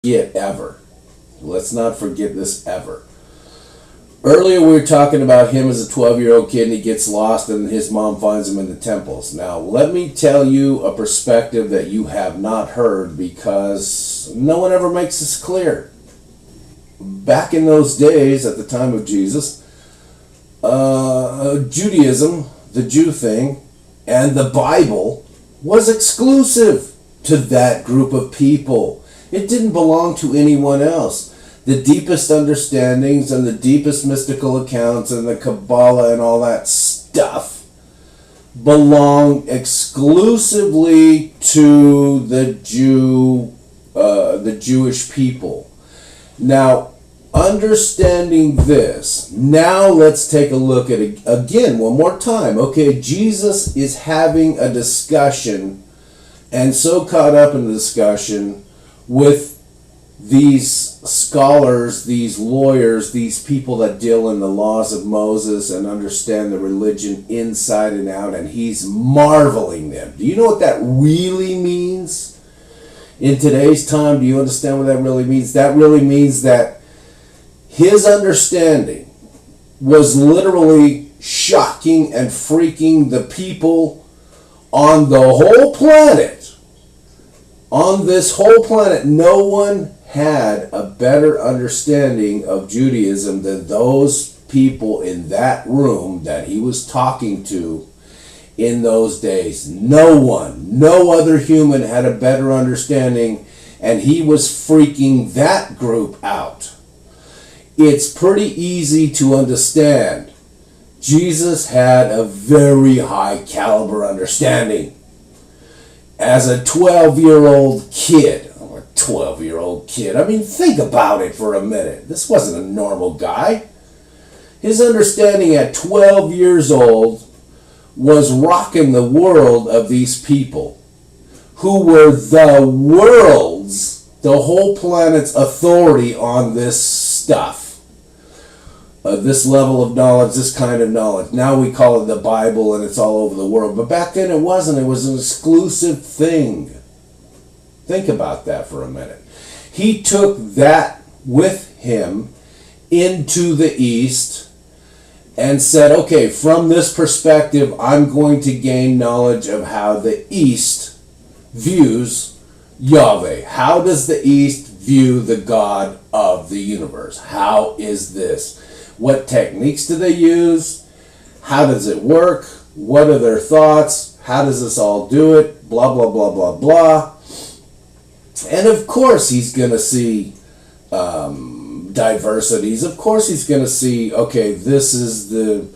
forget ever. Let's not forget this ever. Earlier we were talking about him as a 12-year-old kid and he gets lost and his mom finds him in the temples. Now let me tell you a perspective that you have not heard because no one ever makes this clear. Back in those days, at the time of Jesus, Judaism, the Jew thing, and the Bible was exclusive to that group of people. It didn't belong to anyone else. The deepest understandings and the deepest mystical accounts and the Kabbalah and all that stuff belong exclusively to the Jewish people. Now, understanding this, now let's take a look at it again one more time. Okay, Jesus is having a discussion and so caught up in the discussion with these scholars, these lawyers, these people that deal in the laws of Moses and understand the religion inside and out, and he's marveling them. Do you know what that really means? In today's time, do you understand what that really means? That really means that his understanding was literally shocking and freaking the people on the whole planet. On this whole planet, no one had a better understanding of Judaism than those people in that room that he was talking to in those days. No one, no other human had a better understanding, and he was freaking that group out. It's pretty easy to understand. Jesus had a very high caliber understanding. As a 12-year-old kid, a 12-year-old kid, I mean, think about it for a minute. This wasn't a normal guy. His understanding at 12 years old was rocking the world of these people who were the world's, the whole planet's authority on this stuff. This level of knowledge, this kind of knowledge. Now we call it the Bible and it's all over the world. But back then it wasn't. It was an exclusive thing. Think about that for a minute. He took that with him into the East and said, okay, from this perspective, I'm going to gain knowledge of how the East views Yahweh. How does the East view the God of the universe? How is this? What techniques do they use? How does it work? What are their thoughts? How does this all do it? Blah, blah, blah, blah, blah. And of course he's going to see diversities. Of course he's going to see, okay, this is the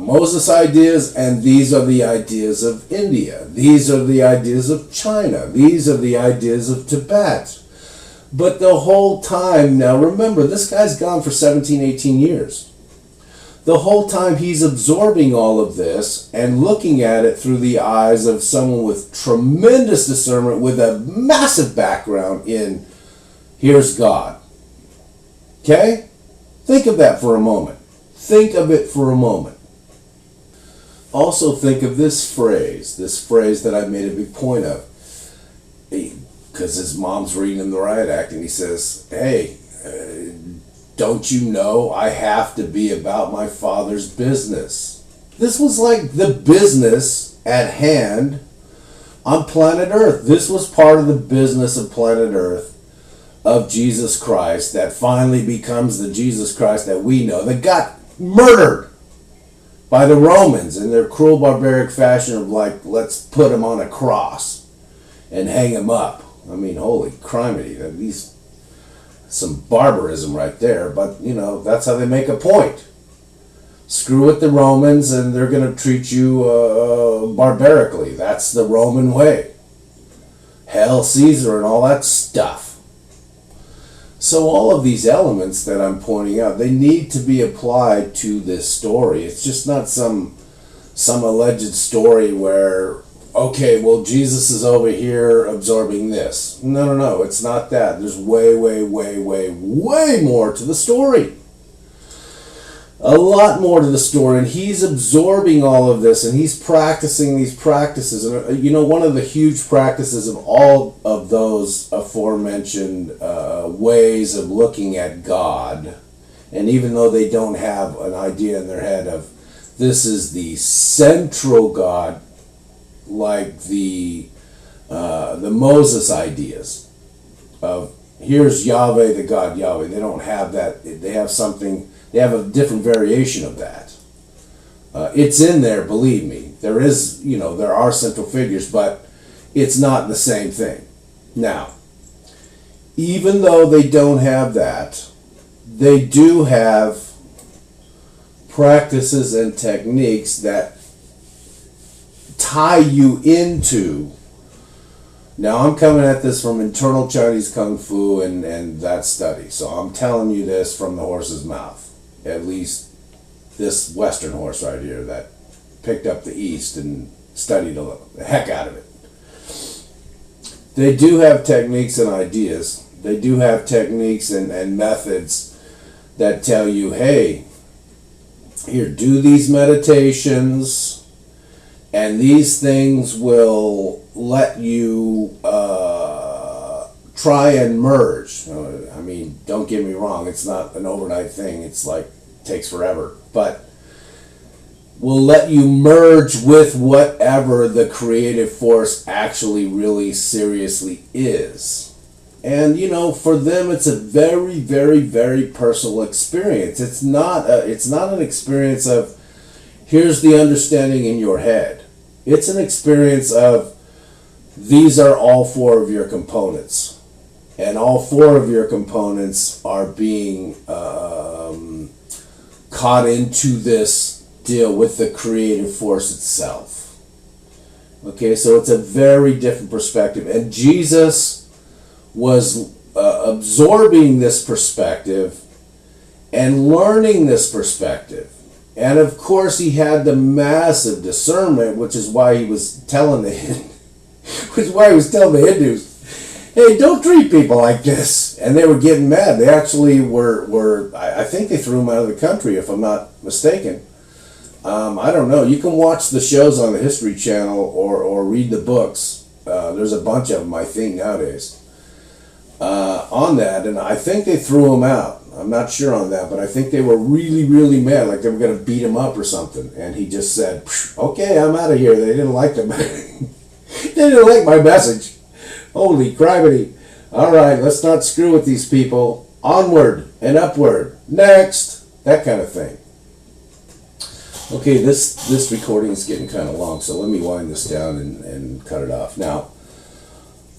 Moses ideas, and these are the ideas of India. These are the ideas of China. These are the ideas of Tibet. But the whole time, now remember, this guy's gone for 17, 18 years. The whole time he's absorbing all of this and looking at it through the eyes of someone with tremendous discernment, with a massive background in, here's God. Okay? Think of that for a moment. Think of it for a moment. Also think of this phrase that I made a big point of. Because his mom's reading him the riot act and he says, hey, don't you know I have to be about my Father's business? This was like the business at hand on planet Earth. This was part of the business of planet Earth of Jesus Christ that finally becomes the Jesus Christ that we know, that got murdered by the Romans in their cruel barbaric fashion of like, let's put him on a cross and hang him up. I mean, holy criminy, these some barbarism right there, but you know, that's how they make a point. Screw with the Romans and they're going to treat you barbarically. That's the Roman way. Hail Caesar and all that stuff. So all of these elements that I'm pointing out, they need to be applied to this story. It's just not some alleged story where, okay, well, Jesus is over here absorbing this. No, it's not that. There's way more to the story. a lot more to the story, and he's absorbing all of this, and he's practicing these practices. And one of the huge practices of all of those aforementioned ways of looking at God, and even though they don't have an idea in their head of this is the central God, like the Moses ideas of here's Yahweh, the God Yahweh. They don't have that. They have something. They have a different variation of that. It's in there, believe me. There is, there are central figures, but it's not the same thing. Now, even though they don't have that, they do have practices and techniques that tie you into. Now, I'm coming at this from internal Chinese Kung Fu and that study, so I'm telling you this from the horse's mouth. At least this Western horse right here that picked up the East and studied the heck out of it. They do have techniques and ideas. They do have techniques and methods that tell you, hey, here, do these meditations, and these things will let you try and merge. I mean, don't get me wrong, it's not an overnight thing. It's like, takes forever. But will let you merge with whatever the creative force actually really seriously is. And, for them, it's a very, very, very personal experience. It's not an experience of, here's the understanding in your head. It's an experience of, these are all four of your components. And all four of your components are being caught into this deal with the creative force itself. Okay, so it's a very different perspective. And Jesus was absorbing this perspective and learning this perspective. And of course, he had the massive discernment, which is why he was telling the Hindus, hey, don't treat people like this. And they were getting mad. They actually were I think they threw him out of the country, if I'm not mistaken. I don't know. You can watch the shows on the History Channel or read the books. There's a bunch of them, I think, nowadays on that. And I think they threw him out. I'm not sure on that, but I think they were really, really mad, like they were going to beat him up or something. And he just said, okay, I'm out of here. They didn't like him. They didn't like my message. Holy cribity. All right, let's not screw with these people. Onward and upward. Next. That kind of thing. Okay, this recording is getting kind of long, so let me wind this down and cut it off. Now,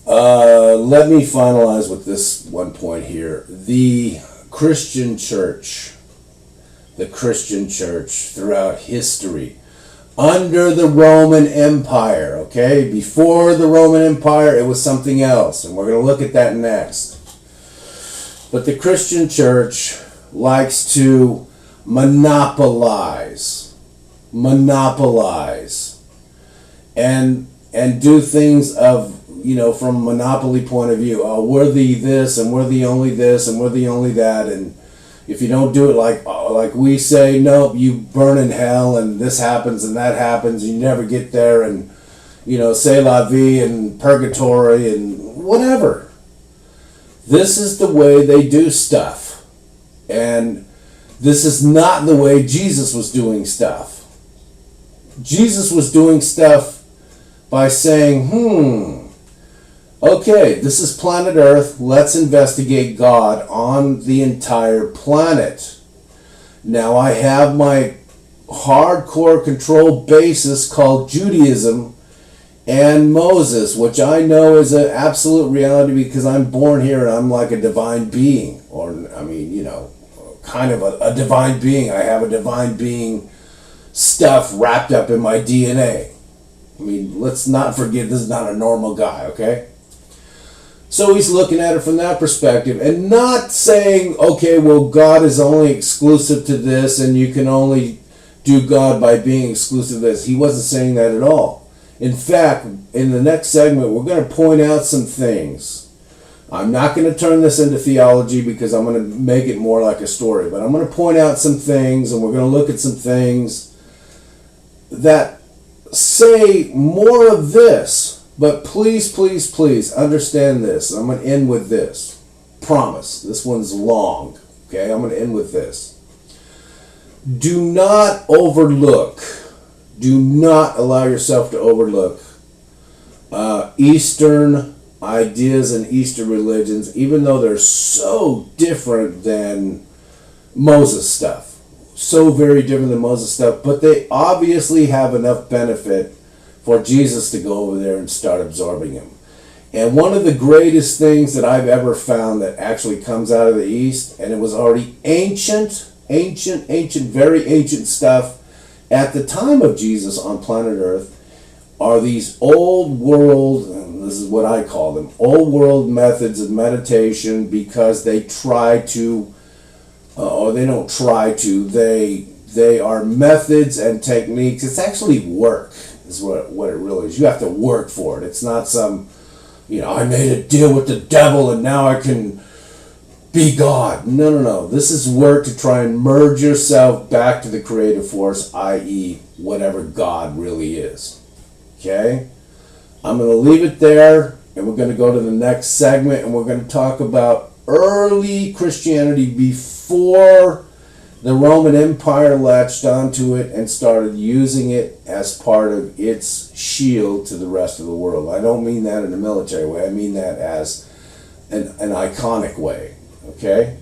let me finalize with this one point here. The Christian church throughout history, under the Roman Empire, okay? Before the Roman Empire, it was something else, and we're going to look at that next. But the Christian church likes to monopolize, and do things of, from a monopoly point of view. Oh, we're the this, and we're the only this, and we're the only that, and if you don't do it like we say, nope, you burn in hell, and this happens and that happens, you never get there, and c'est la vie and purgatory and whatever. This is the way they do stuff, and this is not the way Jesus was doing stuff. Jesus was doing stuff by saying, okay, this is planet Earth. Let's investigate God on the entire planet. Now I have my hardcore control basis called Judaism and Moses, which I know is an absolute reality because I'm born here and I'm like a divine being. Or, kind of a divine being. I have a divine being stuff wrapped up in my DNA. Let's not forget this is not a normal guy, okay? So he's looking at it from that perspective and not saying, okay, well, God is only exclusive to this and you can only do God by being exclusive to this. He wasn't saying that at all. In fact, in the next segment, we're going to point out some things I'm not going to turn this into theology because I'm going to make it more like a story, but I'm going to point out some things, and we're going to look at some things that say more of this. But please, please, please understand this. I'm going to end with this. Promise. This one's long. Okay, I'm going to end with this. Do not overlook. Do not allow yourself to overlook Eastern ideas and Eastern religions, even though they're so different than Moses stuff. So very different than Moses stuff, but they obviously have enough benefit for Jesus to go over there and start absorbing him. And one of the greatest things that I've ever found that actually comes out of the East, and it was already ancient, very ancient stuff at the time of Jesus on planet Earth, are these old world, and this is what I call them, old world methods of meditation, because they try to, or they don't try to, they are methods and techniques. It's actually work, is what it really is. You have to work for it. It's not some, I made a deal with the devil and now I can be God. No. This is work to try and merge yourself back to the creative force, i.e., whatever God really is. Okay? I'm going to leave it there, and we're going to go to the next segment, and we're going to talk about early Christianity before the Roman Empire latched onto it and started using it as part of its shield to the rest of the world. I don't mean that in a military way. I mean that as an iconic way. Okay?